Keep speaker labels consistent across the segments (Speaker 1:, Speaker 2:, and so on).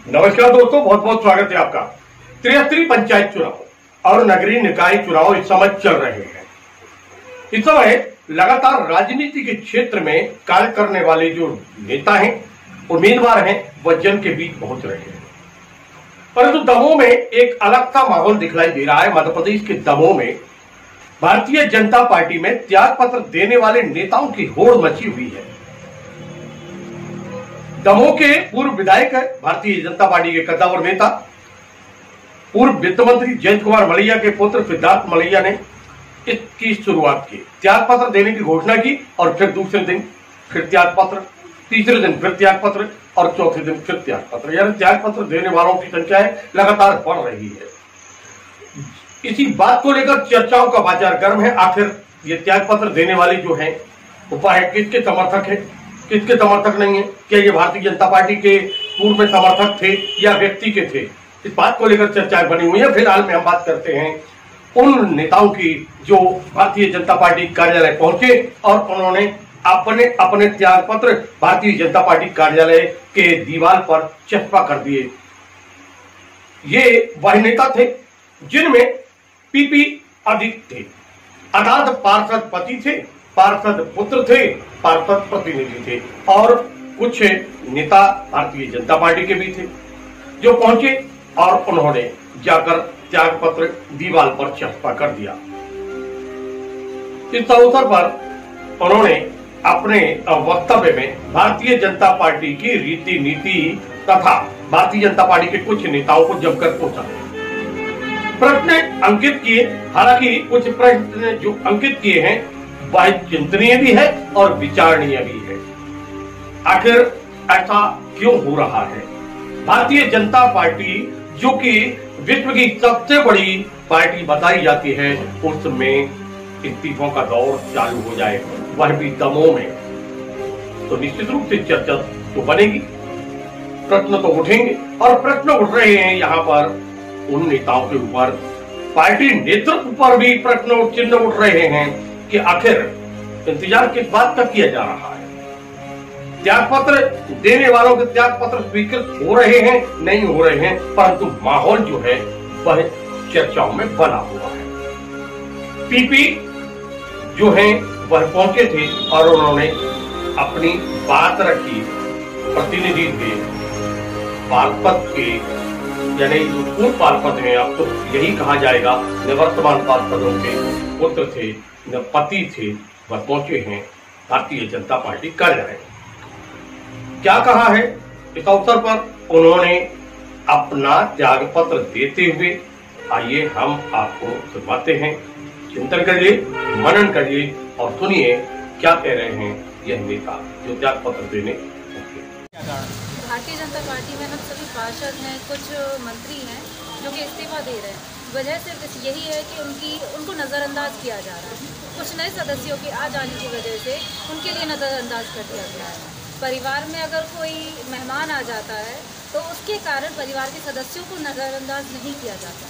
Speaker 1: नमस्कार दोस्तों, बहुत बहुत स्वागत है आपका। 73 पंचायत चुनाव और नगरीय निकाय चुनाव इस समय चल रहे हैं। इस समय लगातार राजनीति के क्षेत्र में कार्य करने वाले जो नेता हैं, उम्मीदवार हैं, वह जन के बीच पहुंच रहे हैं। परंतु दमोह में एक अलग सा माहौल दिखलाई दे रहा है। मध्य प्रदेश के दमोह में भारतीय जनता पार्टी में त्याग पत्र देने वाले नेताओं की होड़ मची हुई है। दमोह के पूर्व विधायक भारतीय जनता पार्टी के कद्दावर नेता पूर्व वित्त मंत्री जयंत कुमार मलैया के पुत्र सिद्धार्थ मलैया ने इसकी शुरुआत की। त्याग पत्र देने की घोषणा की और फिर दूसरे दिन फिर त्याग पत्र, तीसरे दिन फिर त्याग पत्र और चौथे दिन फिर त्याग पत्र। यानी त्याग पत्र देने वालों की संख्या लगातार बढ़ रही है। इसी बात को लेकर चर्चाओं का बाजार गर्म है। आखिर ये त्याग पत्र देने वाले जो हैं वो किसके समर्थक है, किसके समर्थक नहीं है? क्या ये भारतीय जनता पार्टी के पूर्व में समर्थक थे या व्यक्ति के थे? इस बात को लेकर चर्चाएं बनी हुई है। फिलहाल में हम बात करते हैं उन नेताओं की जो भारतीय जनता पार्टी कार्यालय पहुंचे और उन्होंने अपने अपने त्याग पत्र भारतीय जनता पार्टी कार्यालय के दीवार पर चस्पा कर दिए। ये वही नेता थे जिनमें पीपी अधिक थे, अनाथ पार्षद पति थे, पार्षद पुत्र थे, पार्षद प्रतिनिधि थे और कुछ नेता भारतीय जनता पार्टी के भी थे जो पहुंचे और उन्होंने जाकर त्याग पत्र दीवार पर चस्पा कर दिया। इस अवसर पर उन्होंने अपने वक्तव्य में भारतीय जनता पार्टी की रीति नीति तथा भारतीय जनता पार्टी के कुछ नेताओं को जमकर पूछा, प्रश्न अंकित किए। हालांकि कुछ प्रश्न जो अंकित किए हैं वह चिंतनीय भी है और विचारणीय भी है। आखिर ऐसा क्यों हो रहा है? भारतीय जनता पार्टी जो कि विश्व की सबसे बड़ी पार्टी बताई जाती है, उसमें इस्तीफों का दौर चालू हो जाए, वह भी दमोह में, तो निश्चित रूप से चर्चा तो बनेगी, प्रश्न तो उठेंगे और प्रश्न उठ रहे हैं यहाँ पर उन नेताओं के ऊपर। पार्टी नेतृत्व पर भी प्रश्न चिन्ह उठ रहे हैं कि आखिर इंतजार किस बात का किया जा रहा है? त्याग पत्र देने वालों के त्याग पत्र स्वीकृत हो रहे हैं, नहीं हो रहे हैं, परंतु माहौल जो है वह चर्चाओं में बना हुआ है। पीपी जो है वह पहुंचे थे और उन्होंने अपनी बात रखी। प्रतिनिधि थे पार्षद के, यानी जो पूर्व पार्षद हैं, अब तो यही कहा जाएगा, निवर्तमान पार्षदों के पुत्र थे, पति थे, वह पहुंचे हैं भारतीय जनता पार्टी कार्यालय। क्या कहा है इस अवसर पर उन्होंने अपना त्याग पत्र देते हुए? आइए हम आपको सुनवाते हैं। चिंतन करिए, मनन करिए और सुनिए क्या कह रहे हैं यह नेता जो त्याग पत्र देने।
Speaker 2: भारतीय जनता पार्टी में हम सभी पार्षद हैं, कुछ मंत्री हैं जो कि इस्तीफा दे रहे हैं। वजह सिर्फ यही है कि उनको नज़रअंदाज किया जा रहा है। कुछ नए सदस्यों के आ जाने की वजह से उनके लिए नज़रअंदाज कर दिया गया है। परिवार में अगर कोई मेहमान आ जाता है तो उसके कारण परिवार के सदस्यों को नज़रअंदाज नहीं किया जाता।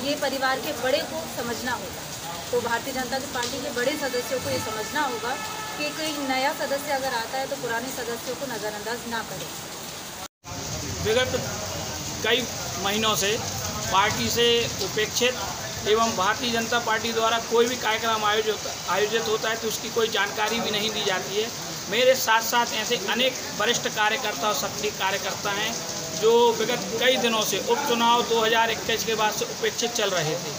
Speaker 2: ये परिवार के बड़े को समझना होगा। तो भारतीय जनता पार्टी के बड़े सदस्यों को ये समझना होगा कि कोई नया सदस्य अगर आता है तो पुराने सदस्यों को नज़रअंदाज ना करें।
Speaker 3: विगत कई महीनों से पार्टी से उपेक्षित एवं भारतीय जनता पार्टी द्वारा कोई भी कार्यक्रम आयोजित होता है तो उसकी कोई जानकारी भी नहीं दी जाती है। मेरे साथ साथ ऐसे अनेक वरिष्ठ कार्यकर्ता और सक्रिय कार्यकर्ता हैं जो विगत कई दिनों से उपचुनाव 2021 के बाद से उपेक्षित चल रहे थे।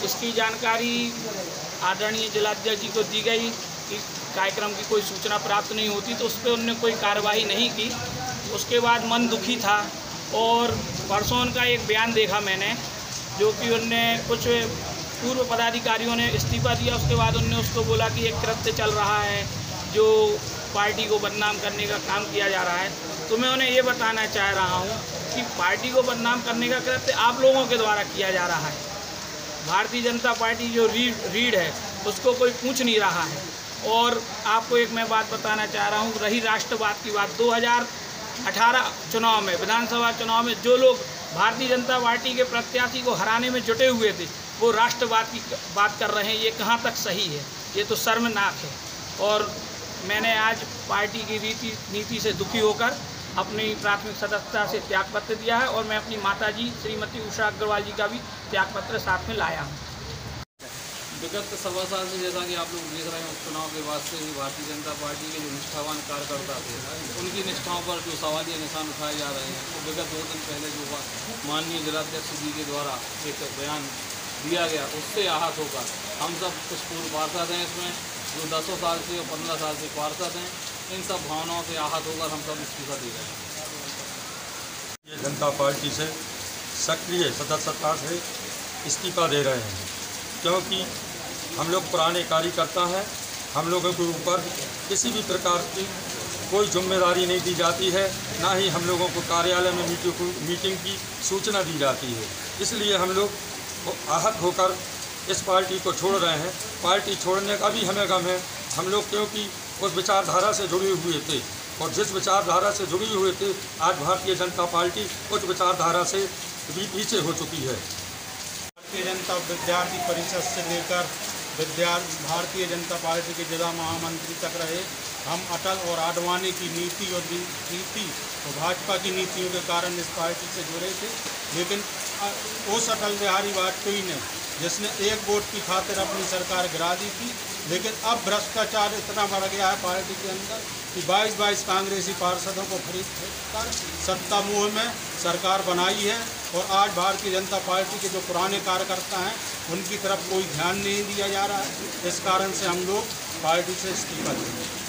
Speaker 3: इसकी जानकारी आदरणीय जिलाध्यक्ष जी को दी गई कि कार्यक्रम की कोई सूचना प्राप्त नहीं होती, तो उस पर उन्होंने कोई कार्रवाई नहीं की। उसके बाद मन दुखी था और परसों उनका एक बयान देखा मैंने, जो कि उनने कुछ पूर्व पदाधिकारियों ने इस्तीफा दिया। उसके बाद उनने उसको बोला कि एक कृत्य चल रहा है जो पार्टी को बदनाम करने का काम किया जा रहा है। तो मैं उन्हें ये बताना चाह रहा हूँ कि पार्टी को बदनाम करने का कृत्य आप लोगों के द्वारा किया जा रहा है। भारतीय जनता पार्टी जो रीढ़ है उसको कोई पूछ नहीं रहा है। और आपको एक मैं बात बताना चाह रहा हूँ, रही राष्ट्रवाद की बात, 2018 चुनाव में, विधानसभा चुनाव में जो लोग भारतीय जनता पार्टी के प्रत्याशी को हराने में जुटे हुए थे वो राष्ट्रवाद की बात कर रहे हैं। ये कहाँ तक सही है? ये तो शर्मनाक है। और मैंने आज पार्टी की नीति से दुखी होकर अपनी प्राथमिक सदस्यता से त्यागपत्र दिया है और मैं अपनी माताजी श्रीमती उषा अग्रवाल जी का भी त्यागपत्र साथ में लाया हूँ।
Speaker 4: विगत 1.25 साल से जैसा कि आप लोग देख रहे हैं, उपचुनाव के बाद से ही भारतीय जनता पार्टी के जो निष्ठावान कार्यकर्ता थे उनकी निष्ठाओं पर जो सवालिया निशान उठाए जा रहे हैं, तो विगत 2 दिन पहले जो माननीय जिलाध्यक्ष जी के द्वारा एक बयान दिया गया उससे आहत होकर हम सब कुछ पूर्व पार्षद हैं इसमें जो 10 साल से और 15 साल से पार्षद हैं, इन सब भावनाओं से आहत होकर हम सब इस्तीफा दे रहे हैं।
Speaker 5: ये जनता पार्टी से सक्रिय सदस्यता से इस्तीफा दे रहे हैं, क्योंकि हम लोग पुराने कार्यकर्ता हैं। हम लोगों के ऊपर किसी भी प्रकार की कोई जिम्मेदारी नहीं दी जाती है, ना ही हम लोगों को कार्यालय में मीटिंग की सूचना दी जाती है। इसलिए हम लोग आहत होकर इस पार्टी को छोड़ रहे हैं। पार्टी छोड़ने का भी हमें गम है। हम लोग क्योंकि उस विचारधारा से जुड़े हुए थे और जिस विचारधारा से जुड़े हुए थे, आज भारतीय जनता पार्टी उस विचारधारा से भी पीछे हो चुकी है।
Speaker 6: भारतीय जनता विद्यार्थी परिषद से लेकर भारतीय जनता पार्टी के जिला महामंत्री तक रहे हम अटल और आडवाणी की नीति और भाजपा की नीतियों के कारण इस पार्टी से जुड़े थे। लेकिन उस अटल बिहारी वाजपेयी ने जिसने एक वोट की खातिर अपनी सरकार गिरा दी थी, लेकिन अब भ्रष्टाचार इतना बढ़ गया है पार्टी के अंदर कि 22 कांग्रेसी पार्षदों को खरीद कर सत्ता मोह में सरकार बनाई है और आज भारतीय जनता पार्टी के जो पुराने कार्यकर्ता हैं उनकी तरफ कोई ध्यान नहीं दिया जा रहा है। इस कारण से हम लोग पार्टी से इस्तीफा देंगे।